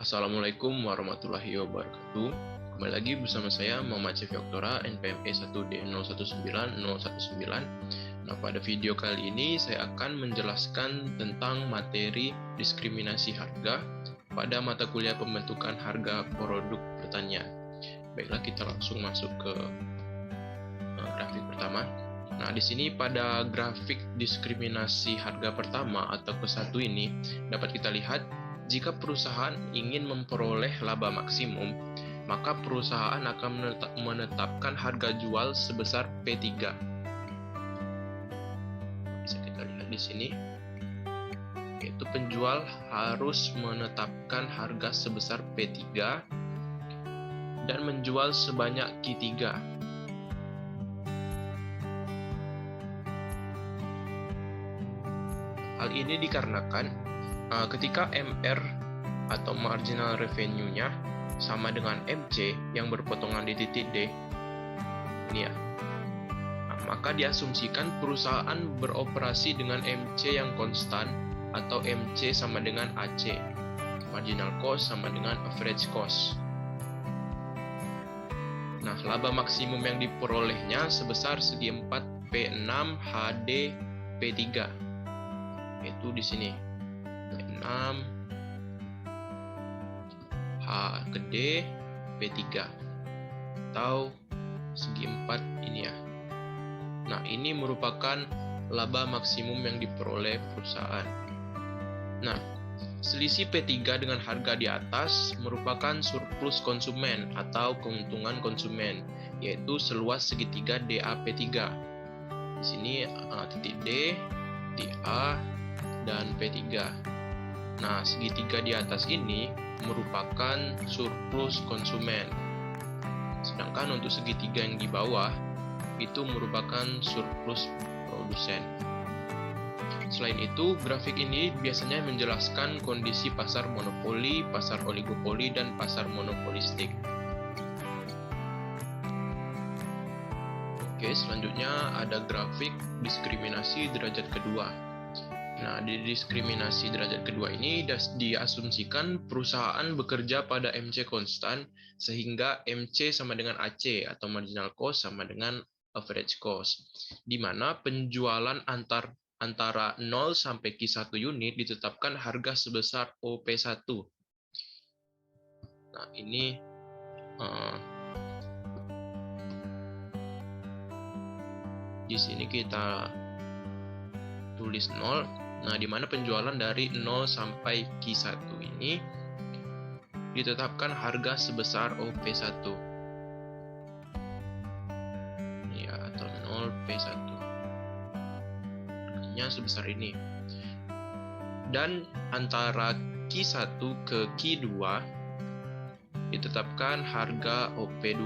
Assalamualaikum warahmatullahi wabarakatuh. Kembali lagi bersama saya Muhammad Syafi Oktora, NPMP 1D019019. Nah, pada video kali ini saya akan menjelaskan tentang materi diskriminasi harga pada mata kuliah pembentukan harga produk pertanian. Baiklah, kita langsung masuk ke grafik pertama. Nah, di sini pada grafik diskriminasi harga pertama atau ke-1 ini dapat kita lihat jika perusahaan ingin memperoleh laba maksimum, maka perusahaan akan menetapkan harga jual sebesar P3. Bisa kita lihat di sini, yaitu penjual harus menetapkan harga sebesar P3 dan menjual sebanyak Q3. Hal ini dikarenakan ketika MR atau marginal revenue-nya sama dengan MC yang berpotongan di titik D, ini ya, maka diasumsikan perusahaan beroperasi dengan MC yang konstan atau MC sama dengan AC, marginal cost sama dengan average cost. Nah, laba maksimum yang diperolehnya sebesar segi 4 P6 HD P3, yaitu di sini. 6 H gede P3 atau segi 4 ini ya. Nah, ini merupakan laba maksimum yang diperoleh perusahaan. Nah, selisih P3 dengan harga di atas merupakan surplus konsumen atau keuntungan konsumen, yaitu seluas segitiga DAP3. Di sini titik D, di A, dan P3. Nah, segitiga di atas ini merupakan surplus konsumen. Sedangkan untuk segitiga yang di bawah itu merupakan surplus produsen. Selain itu, grafik ini biasanya menjelaskan kondisi pasar monopoli, pasar oligopoli, dan pasar monopolistik. Oke, selanjutnya ada grafik diskriminasi derajat kedua. Nah, di diskriminasi derajat kedua ini diasumsikan perusahaan bekerja pada MC konstan sehingga MC sama dengan AC atau marginal cost sama dengan average cost, di mana penjualan antara 0 sampai Q1 unit ditetapkan harga sebesar OP1. Nah, ini di sini kita tulis 0. Nah, di mana penjualan dari 0 sampai Q1 ini ditetapkan harga sebesar OP1. Ya, atau 0P1. Harganya sebesar ini. Dan antara Q1 ke Q2 ditetapkan harga OP2.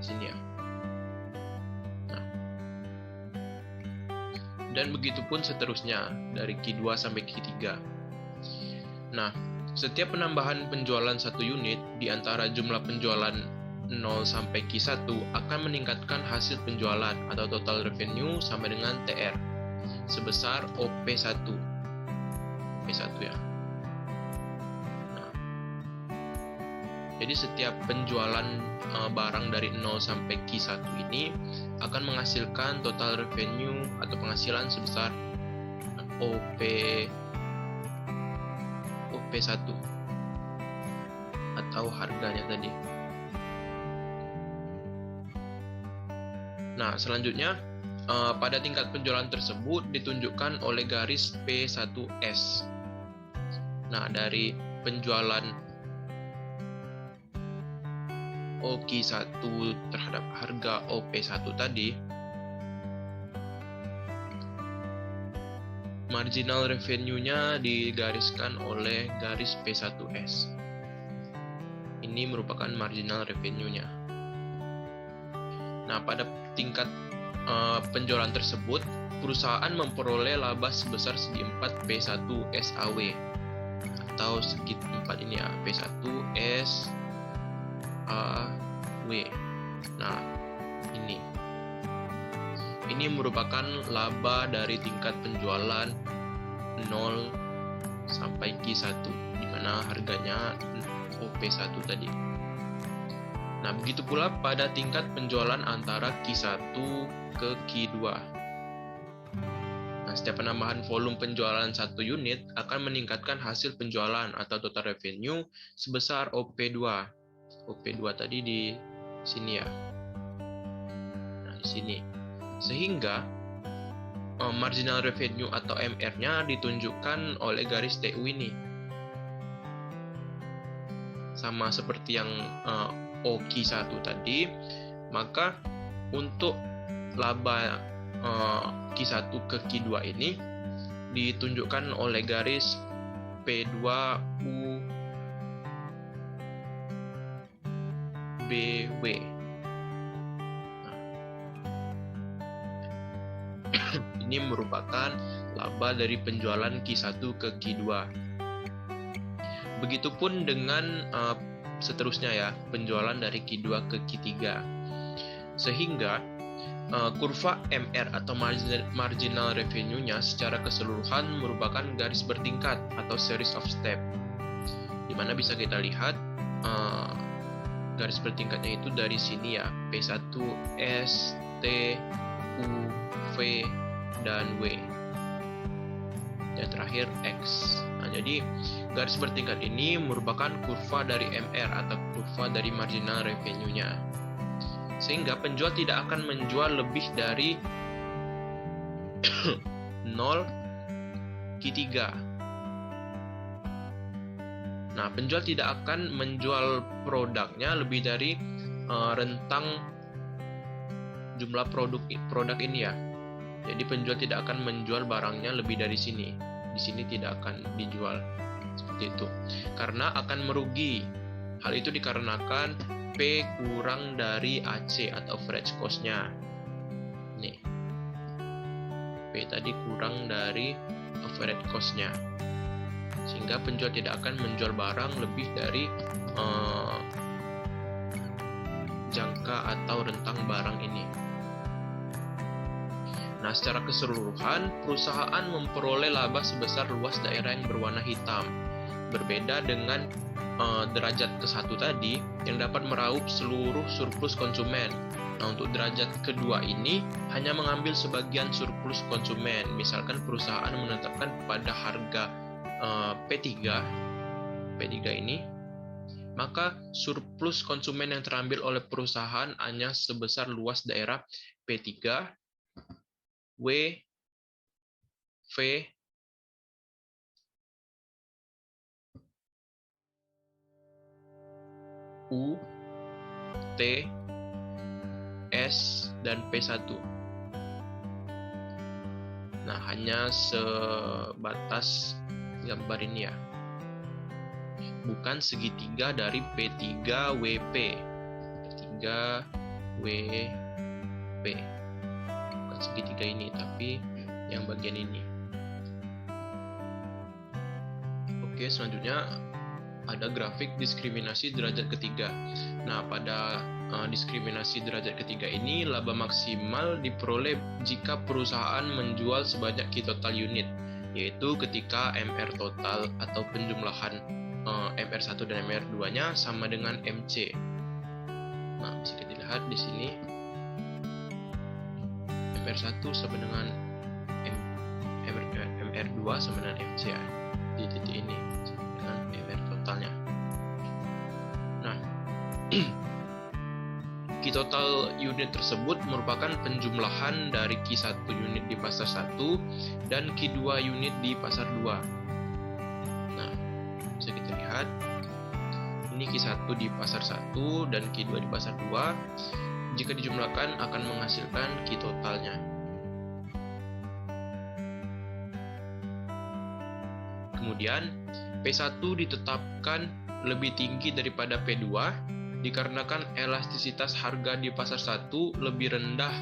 Sini ya. Dan begitu pun seterusnya dari Q2 sampai Q3. Nah, setiap penambahan penjualan 1 unit di antara jumlah penjualan 0 sampai Q1 akan meningkatkan hasil penjualan atau total revenue sama dengan TR sebesar OP1. OP1 ya. Nah, jadi setiap penjualan barang dari 0 sampai Q1 ini akan menghasilkan total revenue atau penghasilan sebesar OP1 atau harganya tadi. Nah, selanjutnya pada tingkat penjualan tersebut ditunjukkan oleh garis P1S. Nah, dari penjualan OQ1 terhadap harga OP1 tadi, marginal revenue-nya digariskan oleh garis P1S. Ini merupakan marginal revenue-nya. Nah, pada tingkat penjualan tersebut, perusahaan memperoleh laba sebesar segi 4 P1 SAW atau segi 4 ini ya, P1 S W. Nah, ini merupakan laba dari tingkat penjualan 0 sampai Q1, di mana harganya OP1 tadi. Nah, begitu pula pada tingkat penjualan antara Q1 ke Q2. Nah, setiap penambahan volume penjualan 1 unit akan meningkatkan hasil penjualan atau total revenue sebesar OP2. OP2 tadi di sini ya. Nah, di sini. Sehingga marginal revenue atau MR-nya ditunjukkan oleh garis TU ini. Sama seperti yang OQ1 tadi, maka untuk laba Q1 ke Q2 ini ditunjukkan oleh garis P2U BW. Ini merupakan laba dari penjualan Q1 ke Q2. Begitupun dengan seterusnya ya, penjualan dari Q2 ke Q3. Sehingga kurva MR atau marginal revenue-nya secara keseluruhan merupakan garis bertingkat atau series of step. Di mana bisa kita lihat garis bertingkatnya itu dari sini ya, P1, S, T, U, V, dan W. Dan terakhir X. Nah, jadi garis bertingkat ini merupakan kurva dari MR atau kurva dari marginal revenue-nya. Sehingga penjual tidak akan menjual lebih dari 0 Q3. Nah, penjual tidak akan menjual produknya lebih dari rentang jumlah produk ini ya. Jadi penjual tidak akan menjual barangnya lebih dari sini. Di sini tidak akan dijual. Seperti itu. Karena akan merugi. Hal itu dikarenakan P kurang dari AC atau average cost-nya. Nih. P tadi kurang dari average cost-nya. Sehingga penjual tidak akan menjual barang lebih dari jangka atau rentang barang ini. Nah, secara keseluruhan, perusahaan memperoleh laba sebesar luas daerah yang berwarna hitam. Berbeda dengan derajat ke-1 tadi, yang dapat meraup seluruh surplus konsumen. Nah, untuk derajat kedua ini, hanya mengambil sebagian surplus konsumen. Misalkan perusahaan menetapkan pada harga P3 ini, maka surplus konsumen yang terambil oleh perusahaan hanya sebesar luas daerah P3, W, V, U, T, S, dan P1. Nah, hanya sebatas gambar ini ya. Bukan segitiga dari P3WP. P3WP. Bukan segitiga ini, tapi yang bagian ini. Oke, selanjutnya ada grafik diskriminasi derajat ketiga. Nah, pada diskriminasi derajat ketiga ini, laba maksimal diperoleh jika perusahaan menjual sebanyak key total unit, yaitu ketika MR total atau penjumlahan MR1 dan MR2-nya sama dengan MC. Nah, bisa kita lihat di sini MR1 sama dengan MR2 sama dengan MC ya. Di titik ini dengan MR totalnya. Nah, key total unit tersebut merupakan penjumlahan dari Q1 unit di pasar 1 dan Q2 unit di pasar 2. Nah, bisa kita lihat ini Q1 di pasar 1 dan Q2 di pasar 2. Jika dijumlahkan akan menghasilkan key totalnya. Kemudian P1 ditetapkan lebih tinggi daripada P2 dikarenakan elastisitas harga di pasar 1 lebih rendah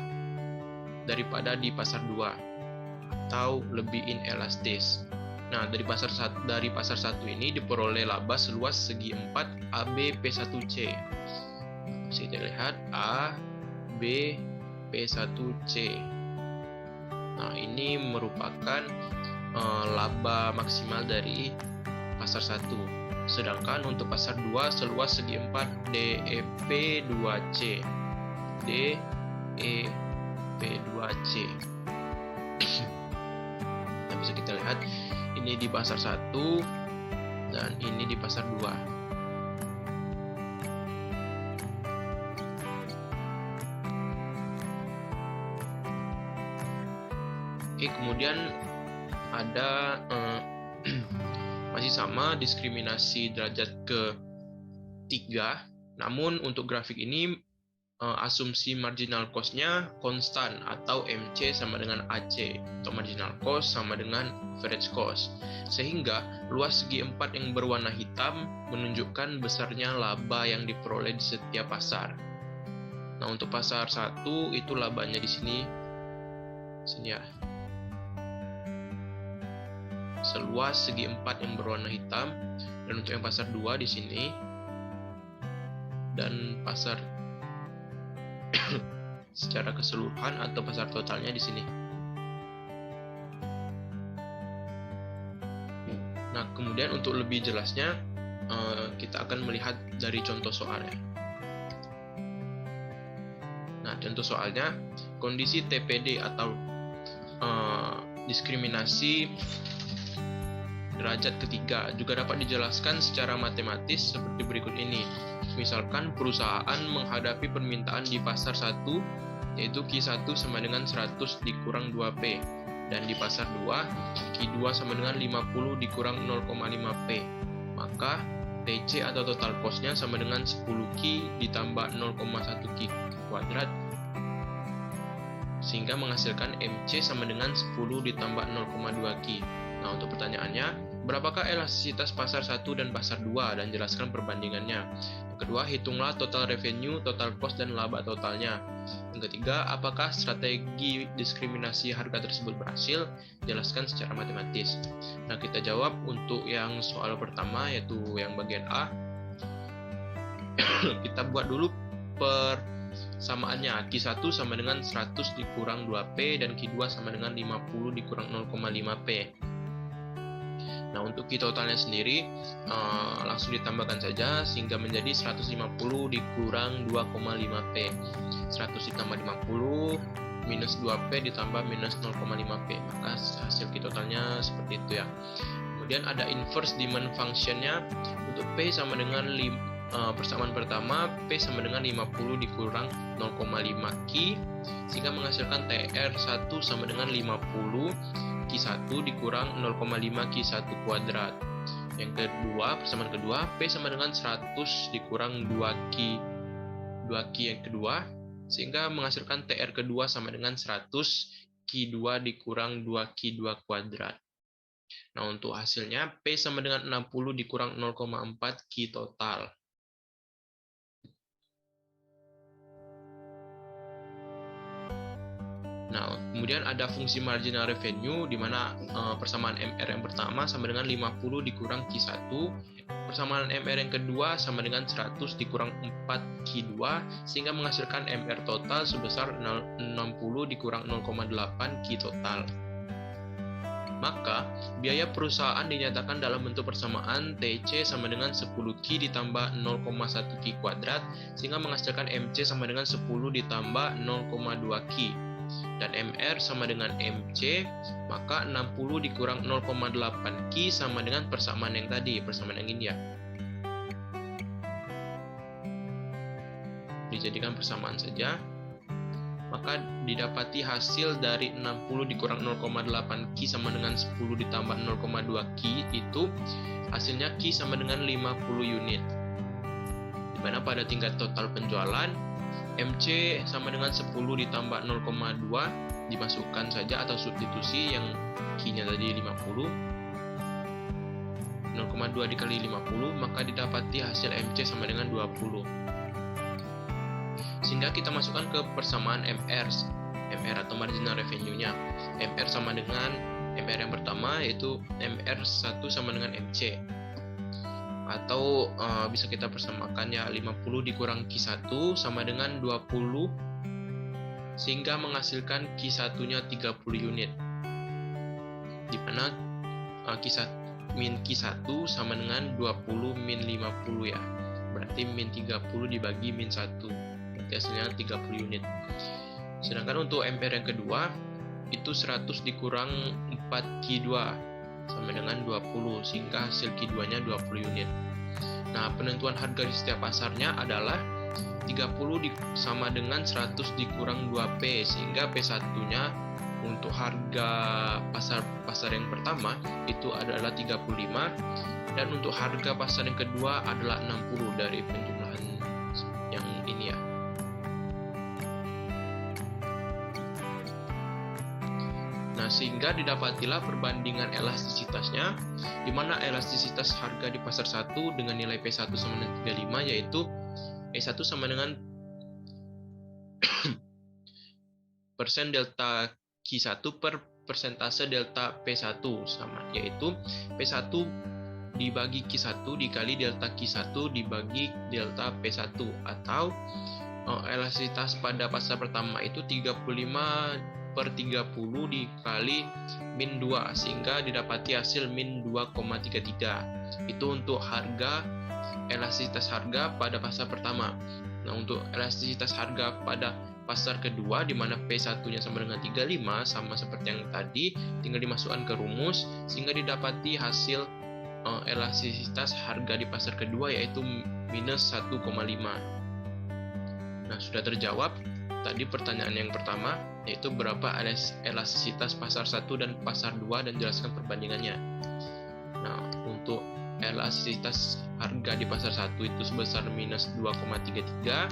daripada di pasar 2 atau lebih inelastis. Nah, dari pasar 1 ini diperoleh laba seluas segi 4 AB P1C. Bisa kita lihat A, B, P1C. Nah, ini merupakan laba maksimal dari pasar 1. Sedangkan untuk pasar 2 seluas segi 4 DEP2C. DEP2C. Nah, bisa kita lihat ini di pasar 1 dan ini di pasar 2. Oke, kemudian ada masih sama diskriminasi derajat ketiga, namun untuk grafik ini asumsi marginal cost-nya konstan atau MC sama dengan AC atau marginal cost sama dengan average cost, sehingga luas segi 4 yang berwarna hitam menunjukkan besarnya laba yang diperoleh di setiap pasar. Nah, untuk pasar 1 itu labanya di sini ya. Seluas segi 4 yang berwarna hitam, dan untuk yang pasar 2 di sini, dan pasar secara keseluruhan atau pasar totalnya di sini. Nah, kemudian untuk lebih jelasnya kita akan melihat dari contoh soalnya. Nah, contoh soalnya, kondisi TPD atau diskriminasi derajat ketiga juga dapat dijelaskan secara matematis seperti berikut ini. Misalkan perusahaan menghadapi permintaan di pasar 1 yaitu Q1 sama dengan 100 dikurang 2P, dan di pasar 2 Q2 sama dengan 50 dikurang 0,5P. Maka TC atau total cost-nya sama dengan 10Q ditambah 0,1 Q kuadrat, sehingga menghasilkan MC sama dengan 10 ditambah 0,2 Q. Nah, untuk pertanyaannya, berapakah elastisitas pasar 1 dan pasar 2, dan jelaskan perbandingannya. Yang kedua, hitunglah total revenue, total cost, dan laba totalnya. Yang ketiga, apakah strategi diskriminasi harga tersebut berhasil? Jelaskan secara matematis. Nah, kita jawab untuk yang soal pertama, yaitu yang bagian A. Kita buat dulu persamaannya. Q1 sama dengan 100 dikurang 2P, dan Q2 sama dengan 50 dikurang 0,5P. Nah, untuk Q totalnya sendiri langsung ditambahkan saja sehingga menjadi 150 dikurang 2,5P. 100 ditambah 50 minus 2P ditambah minus 0,5P. Maka hasil Q totalnya seperti itu ya. Kemudian ada inverse demand function-nya. Untuk P sama dengan persamaan pertama, P sama dengan 50 dikurang 0,5Q sehingga menghasilkan TR1 sama dengan 50 Q1 dikurang 0,5 Q1 kuadrat. Yang kedua, persamaan kedua, P sama dengan 100 dikurang 2Q yang kedua, sehingga menghasilkan TR kedua sama dengan 100 Q2 dikurang 2Q2 kuadrat. Nah, untuk hasilnya, P sama dengan 60 dikurang 0,4 Q total. Nah, kemudian ada fungsi marginal revenue, di mana persamaan MR yang pertama sama dengan 50 dikurang Q1, persamaan MR yang kedua sama dengan 100 dikurang 4 Q2, sehingga menghasilkan MR total sebesar 60 dikurang 0,8 Q total. Maka, biaya perusahaan dinyatakan dalam bentuk persamaan TC sama dengan 10Q ditambah 0,1 Q kuadrat, sehingga menghasilkan MC sama dengan 10 ditambah 0,2 Q. Dan MR sama dengan MC, maka 60 dikurang 0,8 Q sama dengan persamaan yang tadi, persamaan yang ini ya. Dijadikan persamaan saja, maka didapati hasil dari 60 dikurang 0,8 Q sama dengan 10 ditambah 0,2 Q itu hasilnya Q sama dengan 50 unit. Dimana pada tingkat total penjualan, MC sama dengan 10 ditambah 0,2 dimasukkan saja atau substitusi yang Q-nya tadi 50. 0,2 dikali 50, maka didapati hasil MC sama dengan 20. Sehingga kita masukkan ke persamaan MR atau marginal revenue-nya. MR sama dengan MR yang pertama, yaitu MR1 sama dengan MC. Atau bisa kita persamakan ya, 50 dikurang Q1 sama dengan 20, sehingga menghasilkan Q1-nya 30 unit. Di mana min Q1 sama dengan 20 min 50 ya. Berarti min 30 dibagi min 1. Berarti hasilnya 30 unit. Sedangkan untuk ampere yang kedua, itu 100 dikurang 4 Q2 sama dengan 20, sehingga hasil Q2-nya 20 unit. Nah, penentuan harga di setiap pasarnya adalah 30 sama dengan 100 dikurang 2P, sehingga P1-nya untuk harga pasar yang pertama itu adalah 35, dan untuk harga pasar yang kedua adalah 60 dari penjumlahan yang ini ya. Nah, sehingga didapatilah perbandingan elastisitasnya, di mana elastisitas harga di pasar 1 dengan nilai P1 sama dengan 35, yaitu P1 sama dengan persen delta Q1 per persentase delta P1 sama, yaitu P1 dibagi Q1 dikali delta Q1 dibagi delta P1, atau elastisitas pada pasar pertama itu 35 per 30 dikali min 2, sehingga didapati hasil min 2,33. Itu untuk harga elastisitas harga pada pasar pertama. Nah, untuk elastisitas harga pada pasar kedua, di mana P1-nya sama dengan 35, sama seperti yang tadi, tinggal dimasukkan ke rumus, sehingga didapati hasil elastisitas harga di pasar kedua, yaitu minus 1,5. Nah, sudah terjawab tadi pertanyaan yang pertama, yaitu berapa elastisitas pasar 1 dan pasar 2, dan jelaskan perbandingannya. Nah, untuk elastisitas harga di pasar 1 itu sebesar minus 2,33,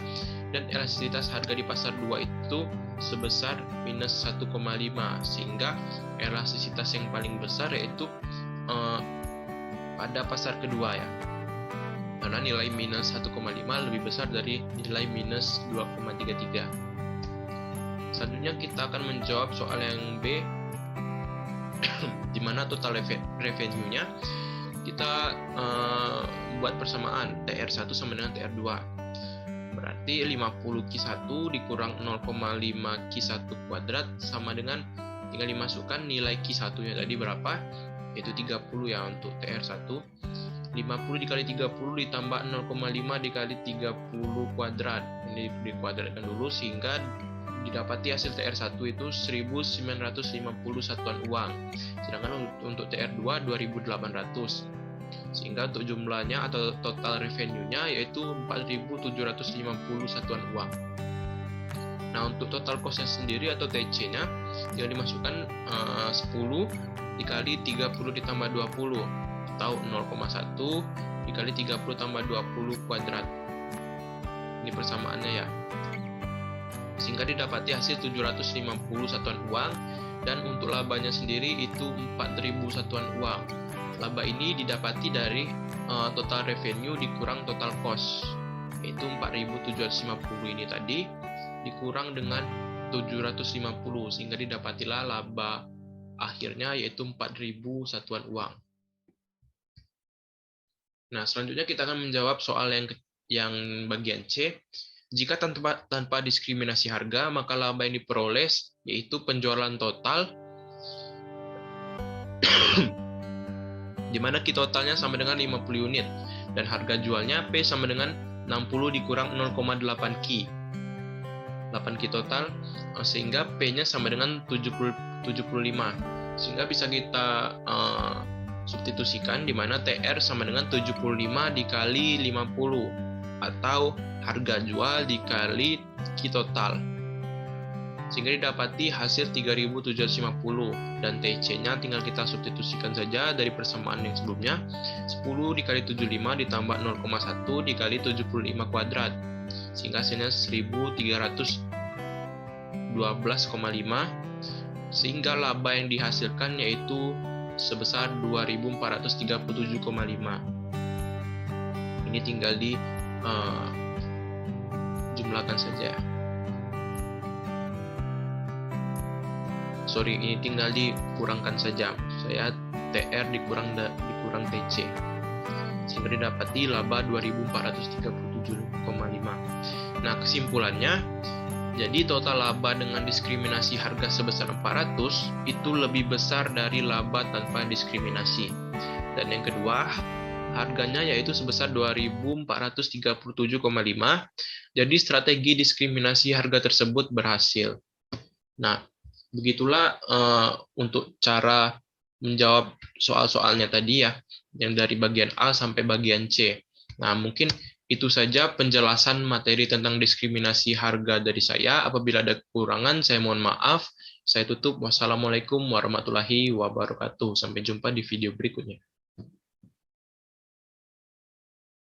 dan elastisitas harga di pasar 2 itu sebesar minus 1,5, sehingga elastisitas yang paling besar yaitu pada pasar kedua ya, karena nilai minus 1,5 lebih besar dari nilai minus 2,33. Selanjutnya kita akan menjawab soal yang B, di mana total revenue-nya kita buat persamaan TR1 sama dengan TR2. Berarti 50 Q1 dikurang 0,5 Q1 kuadrat sama dengan, tinggal dimasukkan nilai Q1-nya tadi berapa, yaitu 30 ya untuk TR1. 50 dikali 30 ditambah 0,5 dikali 30 kuadrat. Ini dikuadratkan dulu sehingga didapati hasil TR1 itu 1950 satuan uang. Sedangkan untuk TR2 2800. Sehingga untuk jumlahnya atau total revenue-nya yaitu 4750 satuan uang. Nah, untuk total cost-nya sendiri atau TC-nya tinggal dimasukkan 10 dikali 30 ditambah 20 atau 0,1 dikali 30 tambah 20 kuadrat. Ini persamaannya ya. Sehingga didapati hasil 750 satuan uang, dan untuk labanya sendiri itu 4000 satuan uang. Laba ini didapati dari total revenue dikurang total cost, yaitu 4750 ini tadi dikurang dengan 750, sehingga didapatilah laba akhirnya yaitu 4000 satuan uang. Nah, selanjutnya kita akan menjawab soal yang bagian C. Jika tanpa diskriminasi harga, maka laba yang diperoleh yaitu penjualan total di mana Q totalnya sama dengan 50 unit dan harga jualnya P sama dengan 60 dikurang 0,8 Q. 8 Q total, sehingga P-nya sama dengan 75. Sehingga bisa kita substitusikan di mana TR sama dengan 75 dikali 50 atau harga jual dikali Q total, sehingga didapati hasil 3750, dan TC-nya tinggal kita substitusikan saja dari persamaan yang sebelumnya. 10 dikali 75 ditambah 0,1 dikali 75 kuadrat, sehingga hasilnya 1312,5, sehingga laba yang dihasilkan yaitu sebesar 2437,5. Ini tinggal di jumlahkan saja. Sorry, ini tinggal dikurangkan saja. Saya TR dikurang TC, sehingga didapati laba 2437,5. Nah, kesimpulannya Jadi total laba dengan diskriminasi harga sebesar 400 itu lebih besar dari laba tanpa diskriminasi. Dan yang kedua, harganya yaitu sebesar 2.437,5. Jadi strategi diskriminasi harga tersebut berhasil. Nah, begitulah untuk cara menjawab soal-soalnya tadi ya, yang dari bagian A sampai bagian C. Nah, mungkin itu saja penjelasan materi tentang diskriminasi harga dari saya. Apabila ada kekurangan, saya mohon maaf. Saya tutup. Wassalamualaikum warahmatullahi wabarakatuh. Sampai jumpa di video berikutnya.